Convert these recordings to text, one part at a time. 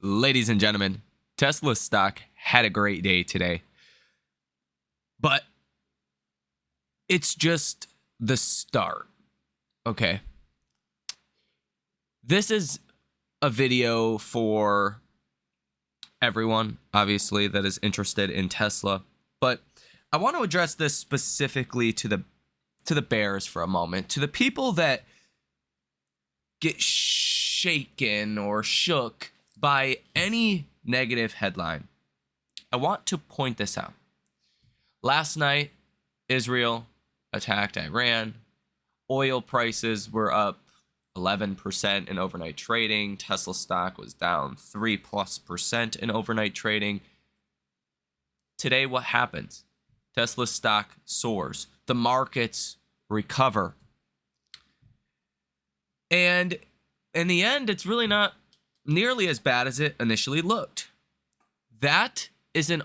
Ladies and gentlemen, Tesla stock had a great day today, but it's just the start. Okay. This is a video for everyone, obviously, that is interested in Tesla, but I want to address this specifically to the bears for a moment, to the people that get shaken or shook by any negative headline. I want to point this out. Last night, Israel attacked Iran. Oil prices were up 11% in overnight trading. Tesla stock was down 3+% in overnight trading. Today, what happens? Tesla stock soars. The markets recover. And in the end, it's really not nearly as bad as it initially looked. That is an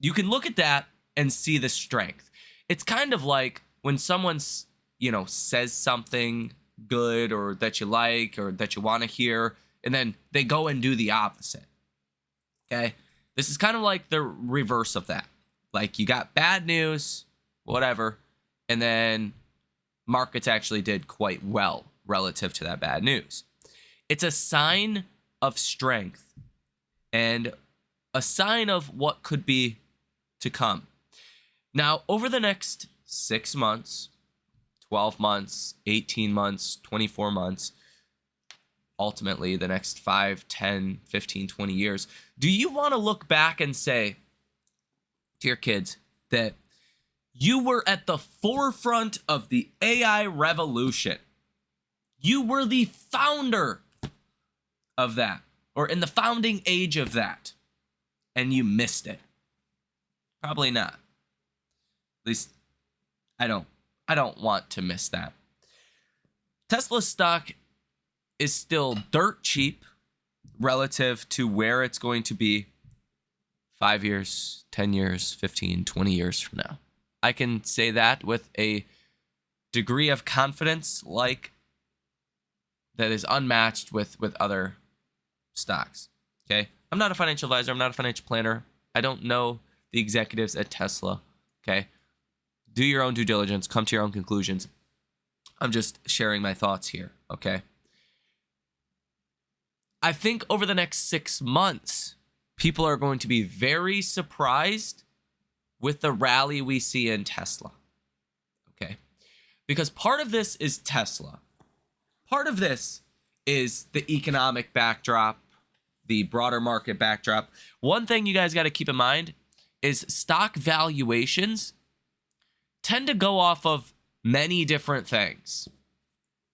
you can look at that and see the strength. It's kind of like when someone, says something good or that you like or that you want to hear, and then they go and do the opposite. Okay? This is kind of like the reverse of that. Like you got bad news, whatever, and then markets actually did quite well relative to that bad news. It's a sign of strength and a sign of what could be to come. Now, over the next 6 months, 12 months, 18 months, 24 months, ultimately the next 5, 10, 15, 20 years, do you want to look back and say to your kids that you were at the forefront of the AI revolution? You were the founder of that, or in the founding age of that, and you missed it? Probably not. At least I don't want to miss that. Tesla stock is still dirt cheap relative to where it's going to be 5 years, 10 years, 15, 20 years from now. I can say that with a degree of confidence like that is unmatched with other stocks. Okay? I'm not a financial advisor. I'm not a financial planner. I don't know the executives at Tesla. Okay? Do your own due diligence. Come to your own conclusions. I'm just sharing my thoughts here. Okay? I think over the next 6 months, people are going to be very surprised with the rally we see in Tesla. Okay? Because part of this is Tesla. Part of this is the economic backdrop, the broader market backdrop. One thing you guys got to keep in mind is stock valuations tend to go off of many different things,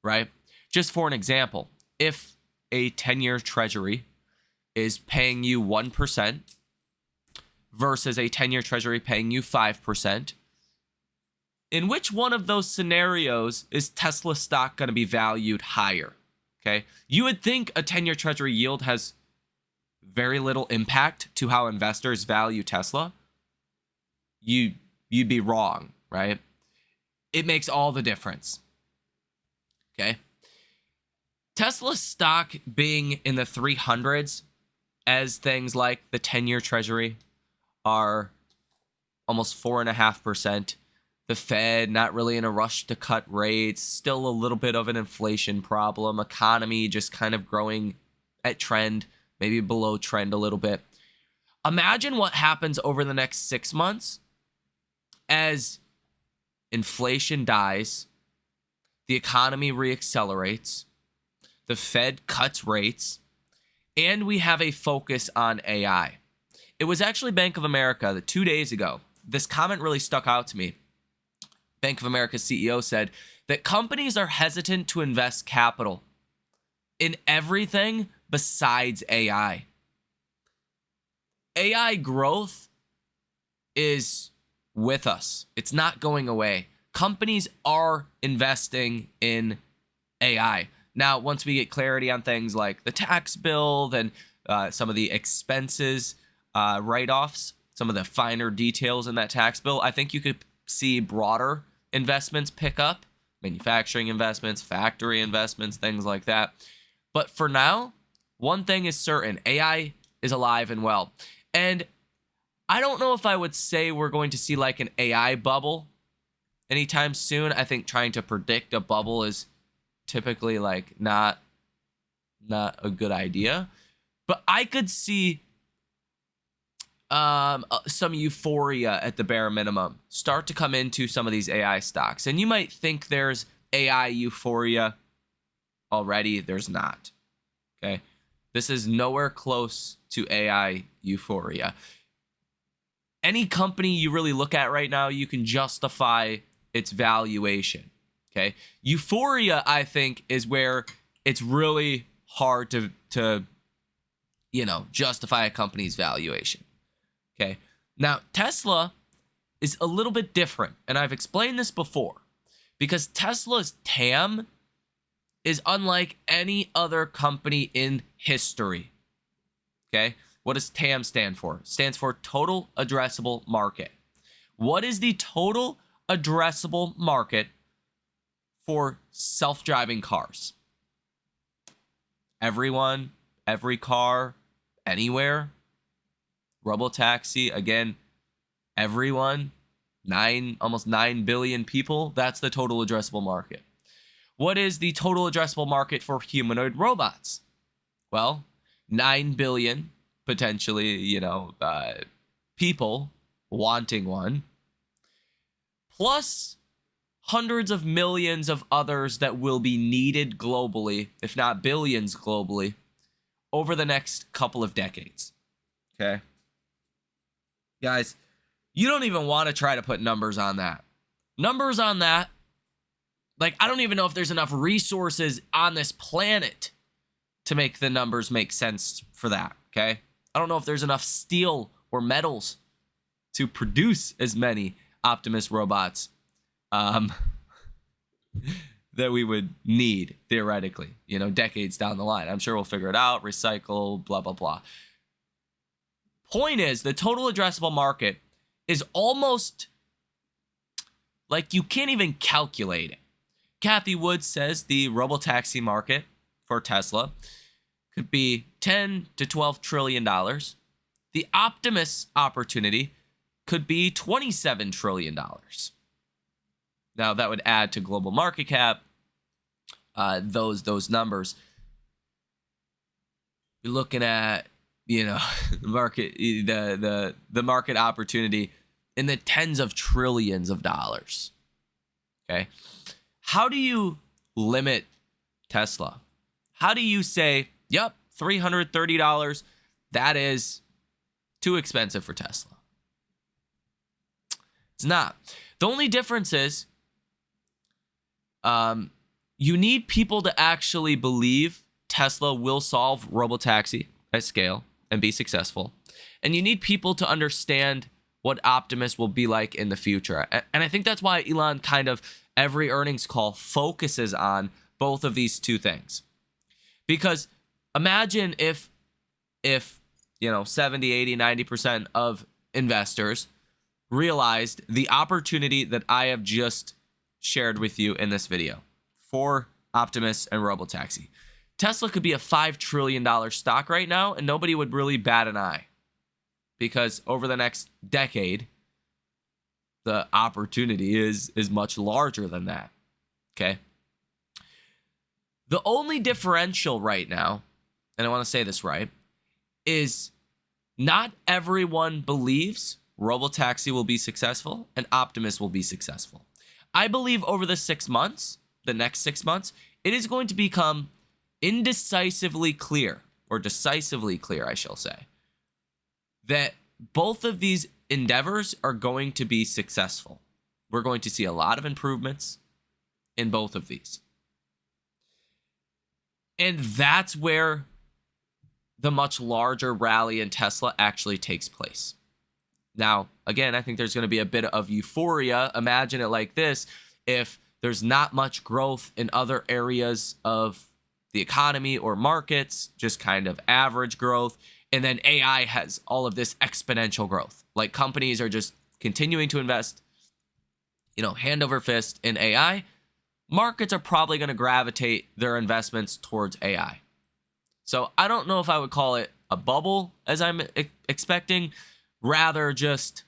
right? Just for an example, if a 10-year treasury is paying you 1% versus a 10-year treasury paying you 5%, in which one of those scenarios is Tesla stock going to be valued higher? Okay, you would think a 10-year treasury yield has very little impact to how investors value Tesla. You'd be wrong, right? It makes all the difference. Okay, Tesla stock being in the 300s, as things like the 10-year treasury are almost 4.5%. The Fed not really in a rush to cut rates, still a little bit of an inflation problem, economy just kind of growing at trend, maybe below trend a little bit. Imagine what happens over the next 6 months as inflation dies, the economy reaccelerates, the Fed cuts rates, and we have a focus on AI. It was actually Bank of America that 2 days ago, this comment really stuck out to me. Bank of America's CEO said that companies are hesitant to invest capital in everything besides AI. AI growth is with us. It's not going away. Companies are investing in AI. Now, once we get clarity on things like the tax bill, then some of the expenses, write-offs, some of the finer details in that tax bill, I think you could see broader investments pick up, manufacturing investments, factory investments, things like that. But for now, one thing is certain: AI is alive and well. And I don't know if I would say we're going to see like an AI bubble anytime soon. I think trying to predict a bubble is typically like not a good idea. But I could see some euphoria at the bare minimum start to come into some of these AI stocks. And you might think there's AI euphoria already. There's not. Okay. This is nowhere close to AI euphoria. Any company you really look at right now, you can justify its valuation. Okay. Euphoria, I think, is where it's really hard to justify a company's valuation. Okay. Now, Tesla is a little bit different, and I've explained this before, because Tesla's TAM is unlike any other company in history. Okay? What does TAM stand for? It stands for total addressable market. What is the total addressable market for self-driving cars? Everyone, every car, anywhere. Robotaxi, again, everyone, almost 9 billion people. That's the total addressable market. What is the total addressable market for humanoid robots? Well, 9 billion, potentially, people wanting one, plus hundreds of millions of others that will be needed globally, if not billions globally, over the next couple of decades. Okay? Guys, you don't even want to try to put numbers on that. Numbers on that, like, I don't even know if there's enough resources on this planet to make the numbers make sense for that, okay? I don't know if there's enough steel or metals to produce as many Optimus robots that we would need, theoretically, decades down the line. I'm sure we'll figure it out, recycle, blah, blah, blah. Point is, the total addressable market is almost like you can't even calculate it. Kathy Wood says the robotaxi market for Tesla could be $10 to $12 trillion. The Optimus opportunity could be $27 trillion. Now, that would add to global market cap, those numbers. You're looking at, the market, the market opportunity in the tens of trillions of dollars. Okay. How do you limit Tesla? How do you say, yep, $330, that is too expensive for Tesla? It's not. The only difference is you need people to actually believe Tesla will solve robotaxi at scale and be successful. And you need people to understand what Optimus will be like in the future. And I think that's why Elon kind of every earnings call focuses on both of these two things. Because imagine if 70, 80, 90% of investors realized the opportunity that I have just shared with you in this video for Optimus and robotaxi. Tesla could be a $5 trillion stock right now, and nobody would really bat an eye. Because over the next decade, the opportunity is much larger than that. Okay? The only differential right now, and I want to say this right, is not everyone believes robotaxi will be successful and Optimus will be successful. I believe over the next 6 months, it is going to become decisively clear, I shall say, that both of these endeavors are going to be successful. We're going to see a lot of improvements in both of these. And that's where the much larger rally in Tesla actually takes place. Now, again, I think there's going to be a bit of euphoria. Imagine it like this. If there's not much growth in other areas of the economy or markets, just kind of average growth, and then AI has all of this exponential growth. Like companies are just continuing to invest, hand over fist in AI. Markets are probably going to gravitate their investments towards AI. So I don't know if I would call it a bubble as I'm expecting, rather just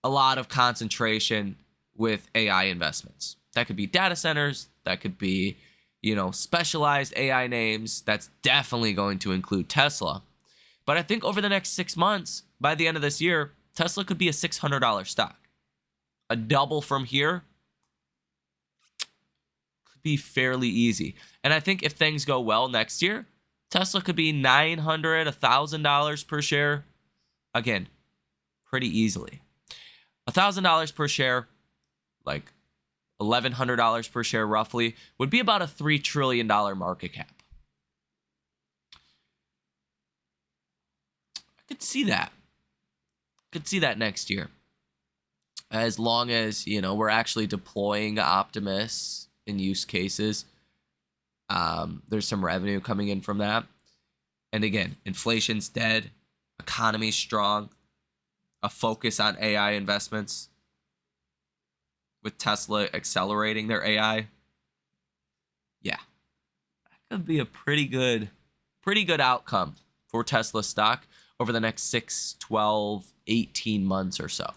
a lot of concentration with AI investments. That could be data centers, that could be, specialized AI names. That's definitely going to include Tesla. But I think over the next 6 months, by the end of this year, Tesla could be a $600 stock. A double from here could be fairly easy. And I think if things go well next year, Tesla could be $900, $1,000 per share. Again, pretty easily. $1,000 per share, like $1,100 per share roughly, would be about a $3 trillion market cap. I could see that. Next year. As long as, we're actually deploying Optimus in use cases. There's some revenue coming in from that. And again, inflation's dead. Economy's strong. A focus on AI investments. With Tesla accelerating their AI. Yeah. That could be a pretty good outcome for Tesla stock over the next 6, 12, 18 months or so.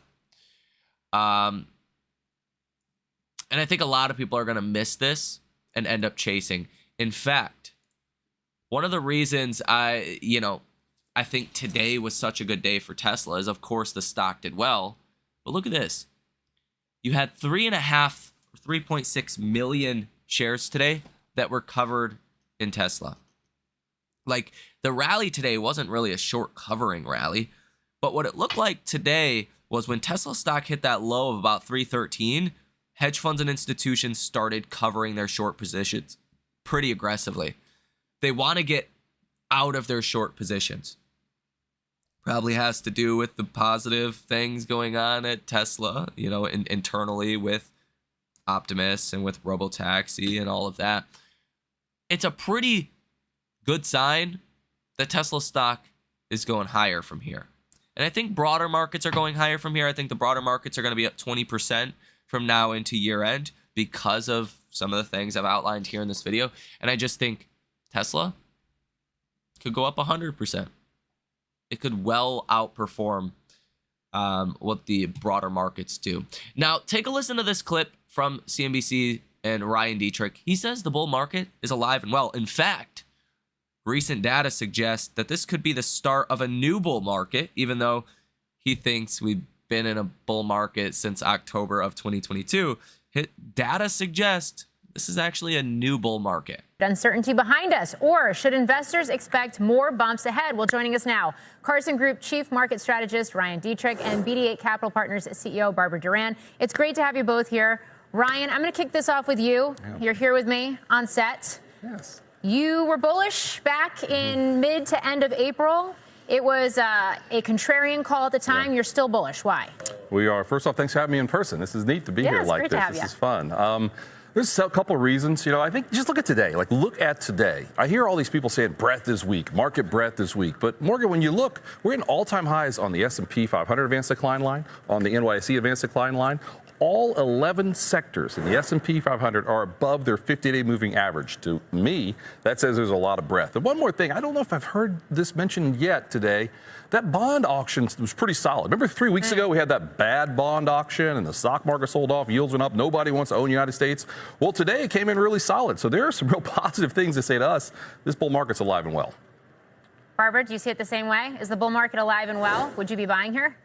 And I think a lot of people are going to miss this and end up chasing. In fact, one of the reasons I think today was such a good day for Tesla is, of course, the stock did well. But look at this. You had 3.5 or 3.6 million shares today that were covered in Tesla. Like, the rally today wasn't really a short covering rally, but what it looked like today was when Tesla stock hit that low of about 313, hedge funds and institutions started covering their short positions pretty aggressively. They want to get out of their short positions. Probably has to do with the positive things going on at Tesla, internally with Optimus and with Robotaxi and all of that. It's a pretty good sign that Tesla stock is going higher from here. And I think broader markets are going higher from here. I think the broader markets are going to be up 20% from now into year end because of some of the things I've outlined here in this video. And I just think Tesla could go up 100%. It could well outperform what the broader markets do. Now, take a listen to this clip from CNBC and Ryan Dietrich. He says the bull market is alive and well. In fact, recent data suggests that this could be the start of a new bull market, even though he thinks we've been in a bull market since October of 2022. Data suggests this is actually a new bull market. Uncertainty behind us, or should investors expect more bumps ahead? Well, joining us now, Carson Group Chief Market Strategist Ryan Dietrich and BD8 Capital Partners CEO Barbara Duran. It's great to have you both here. Ryan, I'm going to kick this off with you. Yeah. You're here with me on set. Yes. You were bullish back in mid to end of April. It was a contrarian call at the time. Yeah. You're still bullish. Why? We are. First off, thanks for having me in person. This is neat to be here like this. This is fun. There's a couple of reasons. I think just look at today. Look at today. I hear all these people saying breadth is weak, market breadth is weak. But Morgan, when you look, we're in all-time highs on the S&P 500 advanced decline line, on the NYSE advanced decline line. All 11 sectors in the S&P 500 are above their 50-day moving average. To me, that says there's a lot of breadth. And one more thing, I don't know if I've heard this mentioned yet today. That bond auction was pretty solid. Remember 3 weeks ago we had that bad bond auction and the stock market sold off, yields went up, nobody wants to own the United States. Well, today it came in really solid. So there are some real positive things to say to us. This bull market's alive and well. Barbara, do you see it the same way? Is the bull market alive and well? Would you be buying here?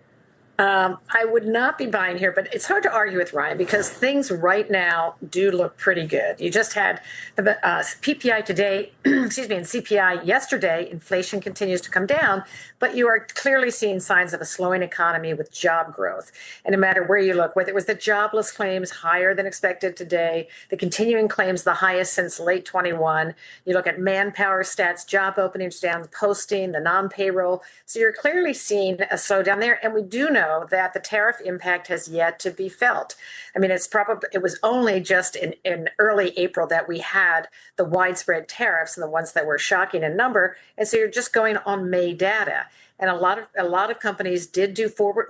I would not be buying here, but it's hard to argue with Ryan because things right now do look pretty good. You just had the PPI today, excuse me, and CPI yesterday. Inflation continues to come down, but you are clearly seeing signs of a slowing economy with job growth. And no matter where you look, whether it was the jobless claims higher than expected today, the continuing claims the highest since late 21, you look at manpower stats, job openings down, posting, the non-payroll. So you're clearly seeing a slowdown there. And we do know that the tariff impact has yet to be felt. I mean, it was only just in early April that we had the widespread tariffs and the ones that were shocking in number. And so you're just going on May data. And a lot of companies did do forward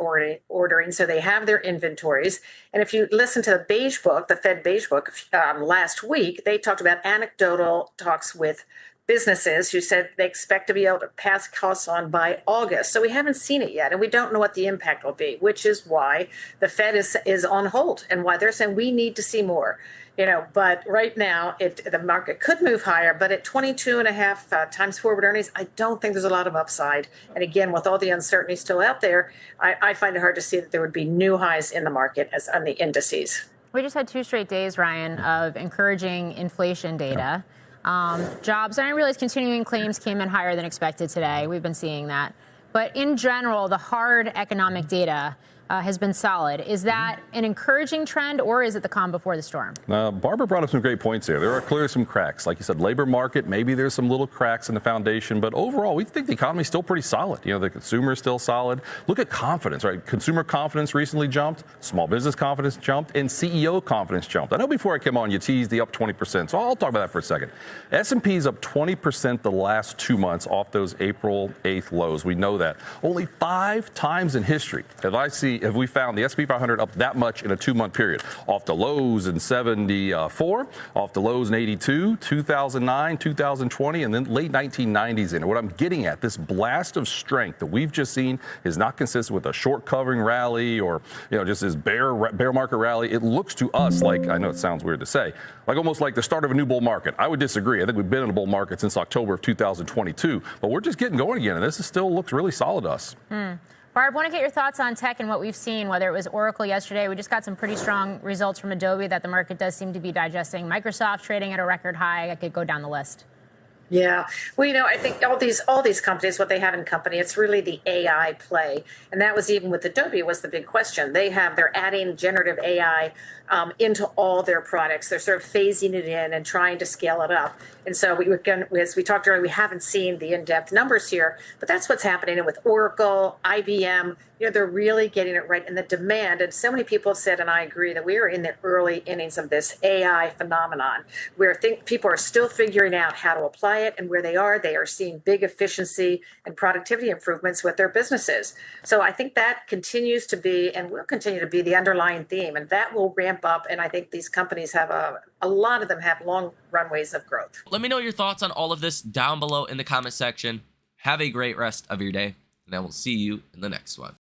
ordering, so they have their inventories. And if you listen to the Beige Book, the Fed Beige Book last week, they talked about anecdotal talks with businesses who said they expect to be able to pass costs on by August. So we haven't seen it yet, and we don't know what the impact will be, which is why the Fed is on hold and why they're saying we need to see more. But right now the market could move higher, but at 22.5 times forward earnings, I don't think there's a lot of upside. And again, with all the uncertainty still out there, I find it hard to see that there would be new highs in the market as on the indices. We just had 2 straight days, Ryan, of encouraging inflation data. Jobs, and I realize continuing claims came in higher than expected today. We've been seeing that. But in general, the hard economic data has been solid. Is that an encouraging trend, or is it the calm before the storm? Barbara brought up some great points here. There are clearly some cracks. Like you said, labor market, maybe there's some little cracks in the foundation, but overall, we think the economy is still pretty solid. The consumer is still solid. Look at confidence, right? Consumer confidence recently jumped, small business confidence jumped, and CEO confidence jumped. I know before I came on, you teased the up 20%, so I'll talk about that for a second. S&P is up 20% the last 2 months off those April 8th lows. We know that. Only 5 times in history have we found the S&P 500 up that much in a 2-month period. Off the lows in 74, off the lows in 82, 2009, 2020, and then late 1990s in. And what I'm getting at, this blast of strength that we've just seen is not consistent with a short covering rally or, just this bear market rally. It looks to us like, I know it sounds weird to say, like almost like the start of a new bull market. I would disagree. I think we've been in a bull market since October of 2022, but we're just getting going again. And this still looks really solid to us. Barb, I want to get your thoughts on tech and what we've seen, whether it was Oracle yesterday. We just got some pretty strong results from Adobe that the market does seem to be digesting. Microsoft trading at a record high. I could go down the list. Yeah. Well, I think all these companies, what they have in company, it's really the AI play. And that was even with Adobe was the big question. They're adding generative AI into all their products. They're sort of phasing it in and trying to scale it up. And so as we talked earlier, we haven't seen the in-depth numbers here, but that's what's happening. And with Oracle, IBM, they're really getting it right. And the demand, and so many people have said, and I agree, that we are in the early innings of this AI phenomenon, where people are still figuring out how to apply it, and where they are seeing big efficiency and productivity improvements with their businesses. So I think that continues to be, and will continue to be, the underlying theme, and that will ramp up. And I think these companies have a lot of them have long runways of growth. Let me know your thoughts on all of this down below in the comment section. Have a great rest of your day, and I will see you in the next one.